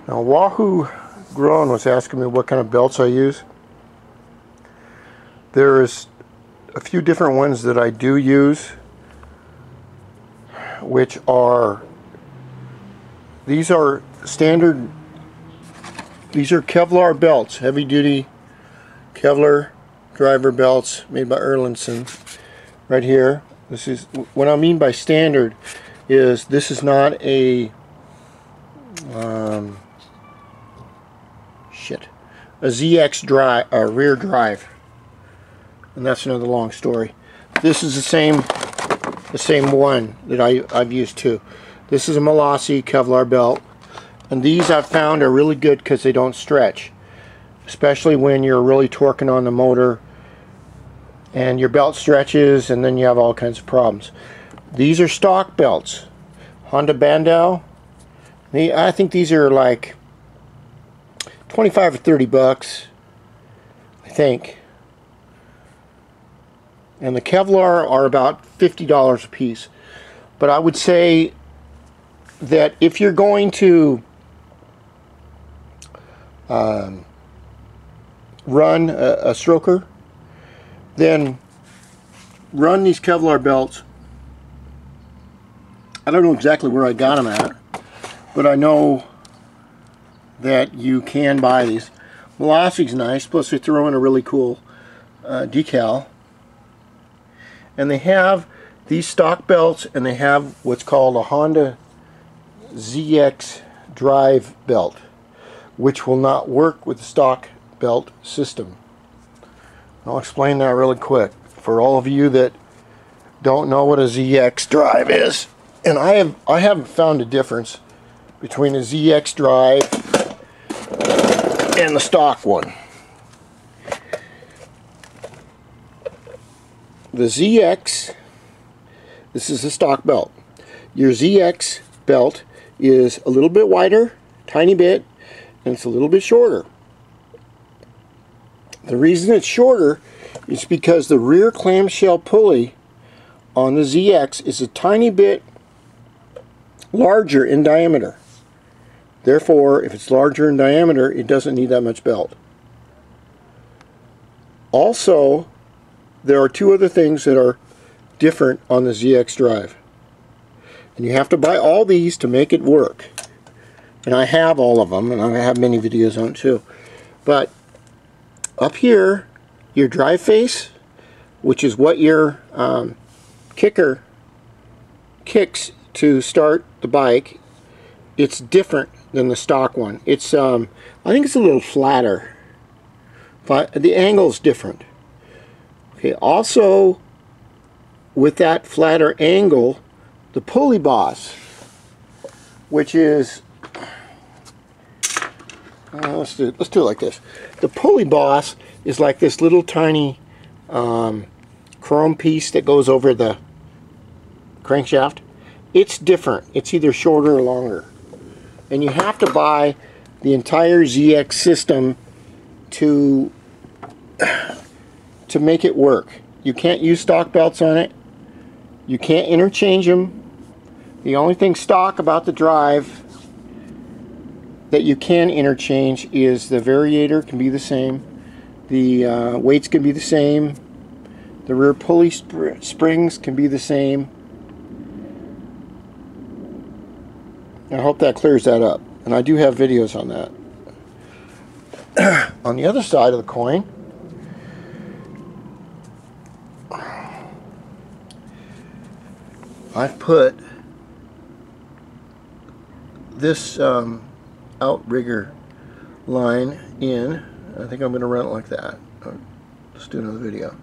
Now Wahoo Grown was asking me what kind of belts I use. There's a few different ones that I do use, which are, these are standard, these are Kevlar belts, heavy duty Kevlar driver belts made by Erlandson right here. This is, what I mean by standard is this is not a a ZX drive, rear drive, and that's another long story. This is the same one that I've used too. This is a Molossi Kevlar belt, and these I've found are really good because they don't stretch, especially when you're really torquing on the motor and your belt stretches, and then you have all kinds of problems. These are stock belts, Honda Bandau. I think these are like 25 or 30 bucks, I think. And the Kevlar are about $50 a piece. But I would say that if you're going to run a stroker, then run these Kevlar belts. I don't know exactly where I got them at, but I know that you can buy these. Molossi's nice, plus they throw in a really cool decal. And they have these stock belts, and they have what's called a Honda ZX drive belt, which will not work with the stock belt system. I'll explain that really quick for all of you that don't know what a ZX drive is. And I haven't found a difference between a ZX drive and the stock one. The ZX, this is the stock belt. Your ZX belt is a little bit wider, tiny bit, and it's a little bit shorter. The reason it's shorter is because the rear clamshell pulley on the ZX is a tiny bit larger in diameter. Therefore, if it's larger in diameter, it doesn't need that much belt. Also, there are two other things that are different on the ZX drive. And you have to buy all these to make it work. And I have all of them, and I have many videos on it too. But up here, your drive face, which is what your kicker kicks to start the bike, it's different than the stock one. It's I think it's a little flatter, but the angle's different. Okay, also with that flatter angle, the pulley boss, which is let's do it like this. The pulley boss is like this little tiny chrome piece that goes over the crankshaft. It's different. It's either shorter or longer. And you have to buy the entire ZX system to make it work. You can't use stock belts on it. You can't interchange them. The only thing stock about the drive that you can interchange is the variator can be the same, the weights can be the same, the rear pulley springs can be the same. I hope that clears that up, and I do have videos on that. On the other side of the coin, I've put this outrigger line in. I think I'm going to run it like that. Let's do another video.